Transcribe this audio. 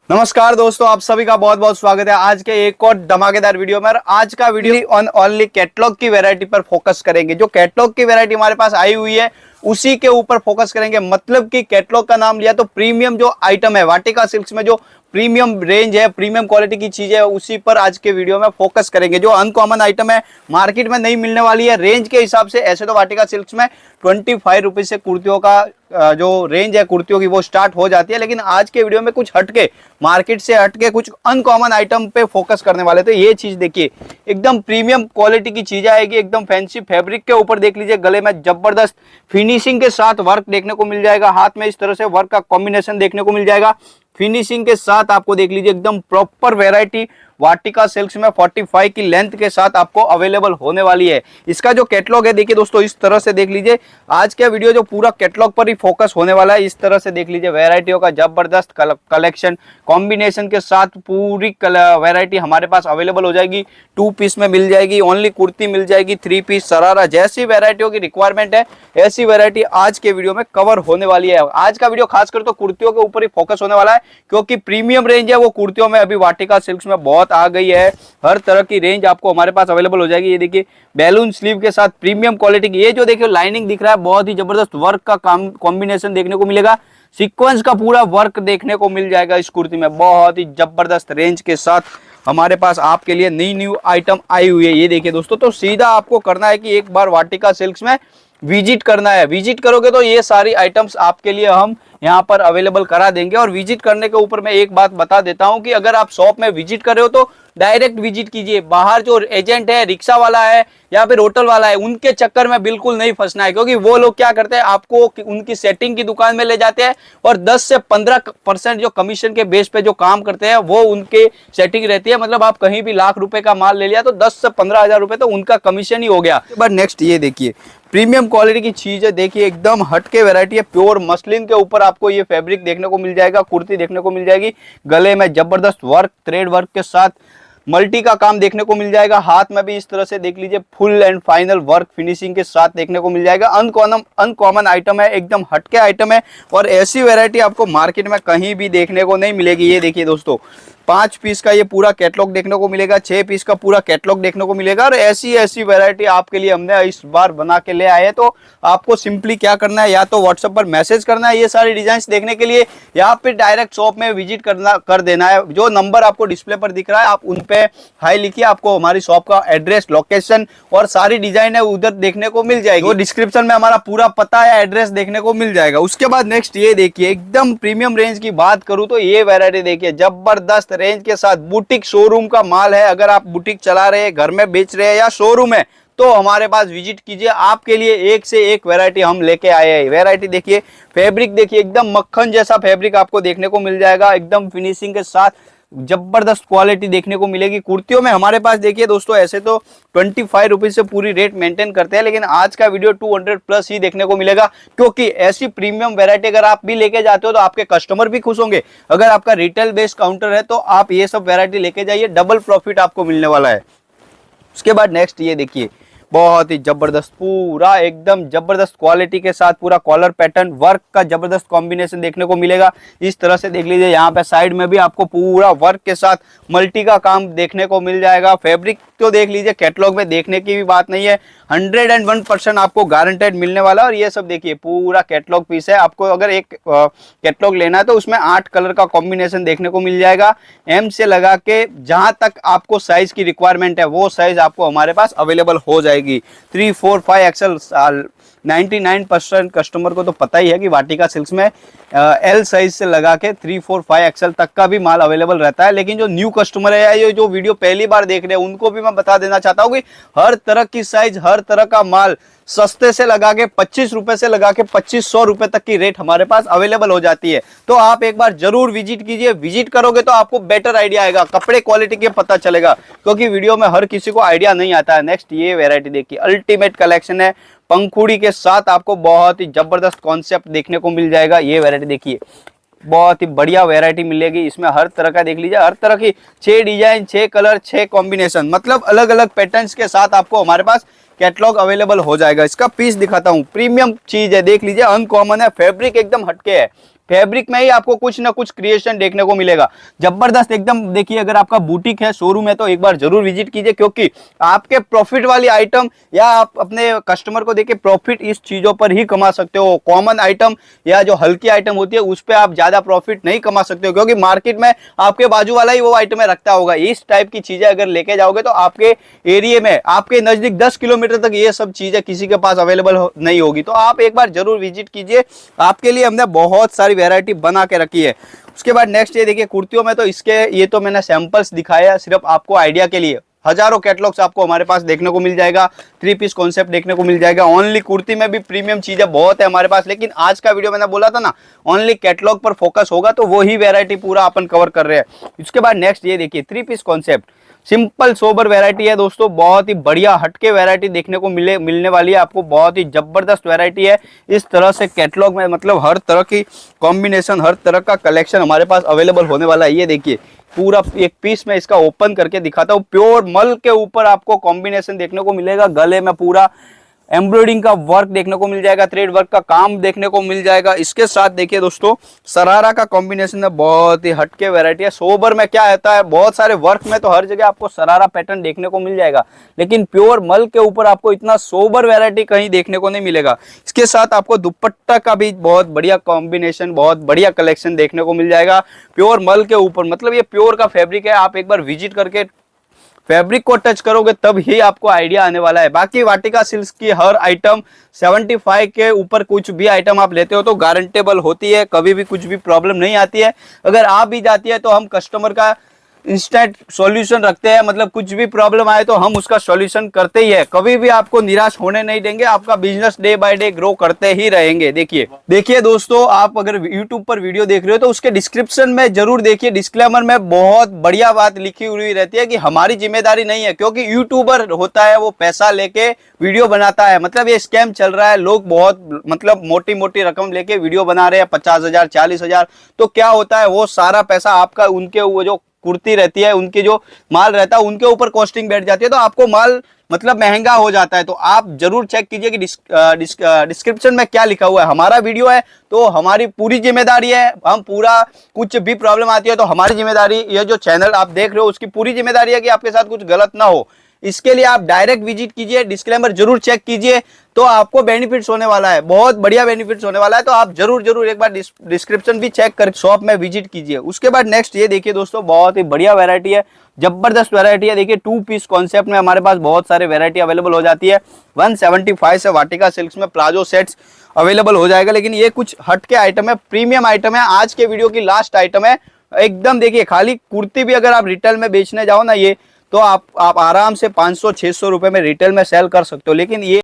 नमस्कार दोस्तों, आप सभी का बहुत बहुत स्वागत है आज के एक और धमाकेदार वीडियो में। आज का वीडियो ऑन ओनली कैटलॉग की वैरायटी पर फोकस करेंगे। जो कैटलॉग की वैरायटी हमारे पास आई हुई है उसी के ऊपर फोकस करेंगे। मतलब कि कैटलॉग का नाम लिया तो प्रीमियम जो आइटम है वाटिका सिल्क्स में, जो प्रीमियम रेंज है, प्रीमियम क्वालिटी की चीज है, उसी पर आज के वीडियो में फोकस करेंगे। जो अनकॉमन आइटम है, मार्केट में नहीं मिलने वाली है रेंज के हिसाब से। ऐसे तो वाटिका सिल्क्स में 25 रुपीज से कुर्तियों का जो रेंज है कुर्तियों की वो स्टार्ट हो जाती है, लेकिन आज के वीडियो में कुछ हटके, मार्केट से हटके कुछ अनकॉमन आइटम पे फोकस करने वाले थे। ये चीज देखिए, एकदम प्रीमियम क्वालिटी की चीज आएगी, एकदम फैंसी फैब्रिक के ऊपर देख लीजिए, गले में जबरदस्त फिनिशिंग के साथ वर्क देखने को मिल जाएगा। हाथ में इस तरह से वर्क का कॉम्बिनेशन देखने को मिल जाएगा फिनिशिंग के साथ। आपको देख लीजिए एकदम प्रॉपर वैरायटी वाटिका सिल्क्स में 45 की लेंथ के साथ आपको अवेलेबल होने वाली है। इसका जो कैटलॉग है देखिए दोस्तों, इस तरह से देख लीजिए। आज का वीडियो जो पूरा कैटलॉग पर ही फोकस होने वाला है। इस तरह से देख लीजिए, वैरायटियों का जबरदस्त कलेक्शन कॉम्बिनेशन के साथ पूरी वैरायटी हमारे पास अवेलेबल हो जाएगी। 2 पीस में मिल जाएगी, ओनली कुर्ती मिल जाएगी, 3 पीस शरारा, जैसी वैरायटियों की रिक्वायरमेंट है ऐसी वैरायटी आज के वीडियो में कवर होने वाली है। आज का वीडियो खासकर तो कुर्तियों के ऊपर ही फोकस होने वाला है, क्योंकि प्रीमियम रेंज है वो कुर्तियों में अभी वाटिका सिल्क्स में बहुत आ गई है। हर तरह की रेंज आपको हमारे पास अवेलेबल हो जाएगी। ये देखिए बैलून स्लीव के साथ प्रीमियम क्वालिटी की, ये जो देखिए लाइनिंग दिख रहा है, बहुत ही जबरदस्त वर्क का कॉम्बिनेशन देखने को मिलेगा। सीक्वेंस का पूरा वर्क देखने को मिल जाएगा इस कुर्ती में। बहुत ही जबरदस्त रेंज के साथ हमारे पास आपके लिए नई न्यू आइटम आई हुई है। ये देखिए दोस्तों, तो सीधा आपको करना है कि एक बार वाटिका सिल्क्स में विजिट करना है। विजिट करोगे तो ये सारी आइटम्स आपके लिए हम यहाँ पर अवेलेबल करा देंगे। और विजिट करने के ऊपर मैं एक बात बता देता हूँ कि अगर आप शॉप में विजिट कर रहे हो तो डायरेक्ट विजिट कीजिए। बाहर जो एजेंट है, रिक्शा वाला है या फिर होटल वाला है, उनके चक्कर में बिल्कुल नहीं फंसना है, क्योंकि वो लोग क्या करते हैं, आपको उनकी सेटिंग की दुकान में ले जाते हैं और 10 से 15% जो कमीशन के बेस पे जो काम करते हैं वो उनके सेटिंग रहती है। मतलब आप कहीं भी लाख रुपए का माल ले लिया तो 10 से 15 हजार रुपए तो उनका कमीशन ही हो गया। बट नेक्स्ट ये देखिए, प्रीमियम क्वालिटी की चीज है, देखिए एकदम हटके वैरायटी है। प्योर मसलिन के ऊपर आपको ये फैब्रिक देखने को मिल जाएगा, कुर्ती देखने को मिल जाएगी। गले में जबरदस्त वर्क, थ्रेड वर्क के साथ मल्टी का काम देखने को मिल जाएगा। हाथ में भी इस तरह से देख लीजिए full and final work finishing के साथ देखने को मिल जाएगा। अनकॉमन आइटम है, एकदम हटके आइटम है, और ऐसी वैरायटी आपको मार्केट में कहीं भी देखने को नहीं मिलेगी। ये देखिए दोस्तों, 5 पीस का ये पूरा कैटलॉग देखने को मिलेगा, 6 पीस का पूरा कैटलॉग देखने को मिलेगा। और ऐसी ऐसी वैरायटी आपके लिए हमने इस बार बना के ले आए हैं। तो आपको सिंपली क्या करना है, या तो व्हाट्सएप पर मैसेज करना है ये सारी डिजाइन देखने के लिए, या फिर डायरेक्ट शॉप में विजिट कर देना है। जो नंबर आपको डिस्प्ले पर दिख रहा है आप उन पे हाई लिखिए, आपको हमारी शॉप का एड्रेस, लोकेशन और सारी डिजाइन है उधर देखने को मिल जाएगी। वो डिस्क्रिप्शन में हमारा पूरा पता या एड्रेस देखने को मिल जाएगा। उसके बाद नेक्स्ट ये देखिए, एकदम प्रीमियम रेंज की बात करूं तो ये वैरायटी देखिए, जबरदस्त रेंज के साथ बुटीक शोरूम का माल है। अगर आप बुटीक चला रहे हैं, घर में बेच रहे हैं या शोरूम है, तो हमारे पास विजिट कीजिए। आपके लिए एक से एक वैरायटी हम लेके आए हैं। वैरायटी देखिए, फैब्रिक देखिए, एकदम मक्खन जैसा फैब्रिक आपको देखने को मिल जाएगा, एकदम फिनिशिंग के साथ जबरदस्त क्वालिटी देखने को मिलेगी। कुर्तियों में हमारे पास देखिए दोस्तों, ऐसे तो 25 रुपीज से पूरी रेट मेंटेन करते हैं, लेकिन आज का वीडियो 200 प्लस ही देखने को मिलेगा, क्योंकि ऐसी प्रीमियम वैरायटी अगर आप भी लेके जाते हो तो आपके कस्टमर भी खुश होंगे। अगर आपका रिटेल बेस्ड काउंटर है तो आप ये सब वैरायटी लेके जाइए, डबल प्रॉफिट आपको मिलने वाला है। उसके बाद नेक्स्ट ये देखिए, बहुत ही जबरदस्त, पूरा एकदम जबरदस्त क्वालिटी के साथ पूरा कॉलर पैटर्न वर्क का जबरदस्त कॉम्बिनेशन देखने को मिलेगा। इस तरह से देख लीजिए, यहाँ पे साइड में भी आपको पूरा वर्क के साथ मल्टी का काम देखने को मिल जाएगा। फैब्रिक तो देख लीजिए, कैटलॉग में देखने की भी बात नहीं है, 101% आपको गारंटेड मिलने वाला। और ये सब देखिए पूरा कैटलॉग पीस है। आपको अगर एक कैटलॉग लेना है तो उसमें 8 कलर का कॉम्बिनेशन देखने को मिल जाएगा। एम से लगा के जहां तक आपको साइज की रिक्वायरमेंट है वो साइज आपको हमारे पास अवेलेबल हो जाएगी। 3, 4, 5 एक्सएल 99% कस्टमर को तो पता ही है कि वाटिका सिल्क्स में एल साइज से लगा के 3, 4, 5 एक्सएल तक का भी माल अवेलेबल रहता है। लेकिन जो न्यू कस्टमर है या ये जो वीडियो पहली बार देख रहे हैं उनको भी मैं बता देना चाहता हूँ कि हर तरह की साइज, हर तरह का माल सस्ते से लगा के 25 रुपए से लगा के 2500 रुपए तक की रेट हमारे पास अवेलेबल हो जाती है। तो आप एक बार जरूर विजिट कीजिए। विजिट करोगे तो आपको बेटर आइडिया आएगा, कपड़े क्वालिटी के पता चलेगा, क्योंकि वीडियो में हर किसी को आइडिया नहीं आता है। नेक्स्ट ये वैरायटी देखिए, अल्टीमेट कलेक्शन है, पंखुड़ी के साथ आपको बहुत ही जबरदस्त कॉन्सेप्ट देखने को मिल जाएगा। ये वैरायटी देखिए, बहुत ही बढ़िया वैरायटी मिलेगी। इसमें हर तरह का देख लीजिए, हर तरह की 6 डिजाइन, 6 कलर, 6 कॉम्बिनेशन, मतलब अलग अलग पैटर्न्स के साथ आपको हमारे पास कैटलॉग अवेलेबल हो जाएगा। इसका पीस दिखाता हूँ, प्रीमियम चीज है, देख लीजिए, अनकॉमन है, फैब्रिक एकदम हटके है, फैब्रिक में ही आपको कुछ ना कुछ क्रिएशन देखने को मिलेगा, जबरदस्त एकदम। देखिए अगर आपका बुटीक है, शोरूम है, तो एक बार जरूर विजिट कीजिए, क्योंकि आपके प्रॉफिट वाली आइटम या आप अपने कस्टमर को देके प्रॉफिट इस चीजों पर ही कमा सकते हो। कॉमन आइटम या जो हल्की आइटम होती है उस पर आप ज्यादा प्रॉफिट नहीं कमा सकते हो, क्योंकि मार्केट में आपके बाजू वाला ही वो आइटमें रखता होगा। इस टाइप की चीजें अगर लेके जाओगे तो आपके एरिया में, आपके नजदीक 10 किलोमीटर तक ये सब चीजें किसी के पास अवेलेबल नहीं होगी। तो आप एक बार जरूर विजिट कीजिए, आपके लिए हमने बहुत सारी वैरायटी बना के रखी है। उसके बाद नेक्स्ट ये देखिए कुर्तियों में, तो इसके ये तो मैंने सैंपल्स दिखाया सिर्फ आपको आइडिया के लिए। हजारों कैटलॉग्स आपको हमारे पास देखने को मिल जाएगा, 3 पीस कॉन्सेप्ट देखने को मिल जाएगा। ओनली कुर्ती में भी प्रीमियम चीजें बहुत है हमारे पास, लेकिन आज का वीडियो मैंने बोला था ना ओनली कैटलॉग पर फोकस होगा, तो वही वैरायटी पूरा अपन कवर कर रहे हैं। उसके बाद नेक्स्ट ये देखिए 3 piece concept, simple sober variety है दोस्तों, बहुत ही बढ़िया हटके वैरायटी देखने को मिलने वाली है आपको, बहुत ही जबरदस्त वैरायटी है। इस तरह से कैटलॉग में मतलब हर तरह की कॉम्बिनेशन, हर तरह का कलेक्शन हमारे पास अवेलेबल होने वाला है। ये देखिए पूरा एक पीस में इसका ओपन करके दिखाता हूँ। प्योर मल के ऊपर आपको कॉम्बिनेशन देखने को मिलेगा, गले में पूरा एम्ब्रॉयडिंग का वर्क देखने को मिल जाएगा, थ्रेड वर्क का काम देखने को मिल जाएगा। इसके साथ देखिए दोस्तों सरारा का कॉम्बिनेशन है, बहुत ही हटके वैरायटी है। सोबर में क्या होता है, बहुत सारे वर्क में तो हर जगह आपको सरारा पैटर्न देखने को मिल जाएगा, लेकिन प्योर मल के ऊपर आपको इतना सोबर वैरायटी कहीं देखने को नहीं मिलेगा। इसके साथ आपको दुपट्टा का भी बहुत बढ़िया कॉम्बिनेशन, बहुत बढ़िया कलेक्शन देखने को मिल जाएगा प्योर मल के ऊपर। मतलब ये प्योर का फैब्रिक है, आप एक बार विजिट करके फैब्रिक को टच करोगे तब ही आपको आइडिया आने वाला है। बाकी वाटिका सिल्क्स की हर आइटम 75 के ऊपर कुछ भी आइटम आप लेते हो तो गारंटेबल होती है, कभी भी कुछ भी प्रॉब्लम नहीं आती है। अगर आ भी जाती है तो हम कस्टमर का इंस्टेंट सॉल्यूशन रखते हैं, मतलब कुछ भी प्रॉब्लम आए तो हम उसका सॉल्यूशन करते ही है, कभी भी आपको निराश होने नहीं देंगे, आपका business day by day grow करते ही रहेंगे। देखिए दोस्तों, आप अगर YouTube पर वीडियो देख रहे हो तो उसके डिस्क्रिप्शन में जरूर देखिए, डिस्क्लेमर में बहुत बढ़िया बात लिखी हुई रहती है कि हमारी जिम्मेदारी नहीं है, क्योंकि यूट्यूबर होता है वो पैसा लेके वीडियो बनाता है। मतलब ये स्कैम चल रहा है, लोग बहुत मतलब मोटी मोटी रकम लेके वीडियो बना रहे हैं, 50,000 40,000। तो क्या होता है, वो सारा पैसा आपका उनके वो जो कुर्ती रहती है, उनके जो माल रहता है उनके ऊपर कॉस्टिंग बैठ जाती है, तो आपको माल मतलब महंगा हो जाता है। तो आप जरूर चेक कीजिए कि डिस्क्रिप्शन में क्या लिखा हुआ है। हमारा वीडियो है तो हमारी पूरी जिम्मेदारी है, हम पूरा कुछ भी प्रॉब्लम आती है तो हमारी जिम्मेदारी, ये जो चैनल आप देख रहे हो उसकी पूरी जिम्मेदारी है कि आपके साथ कुछ गलत ना हो। इसके लिए आप डायरेक्ट विजिट कीजिए, डिस्क्लेमर जरूर चेक कीजिए, तो आपको बेनिफिट्स होने वाला है, बहुत बढ़िया बेनिफिट्स होने वाला है। तो आप जरूर एक बार डिस्क्रिप्शन भी चेक कर शॉप में विजिट कीजिए। उसके बाद नेक्स्ट ये देखिए दोस्तों, बहुत ही बढ़िया वैरायटी है, जबरदस्त वैरायटी है। देखिए 2 पीस कॉन्सेप्ट में हमारे पास बहुत सारे वैरायटी अवेलेबल हो जाती है। 175 से वाटिका सिल्क्स में प्लाजो सेट्स अवेलेबल हो जाएगा, लेकिन ये कुछ हटके आइटम है, प्रीमियम आइटम है, आज के वीडियो की लास्ट आइटम है एकदम। देखिए खाली कुर्ती भी अगर आप रिटेल में बेचने जाओ ना ये, तो आप आराम से 500-600 रुपए में रिटेल में सेल कर सकते हो, लेकिन ये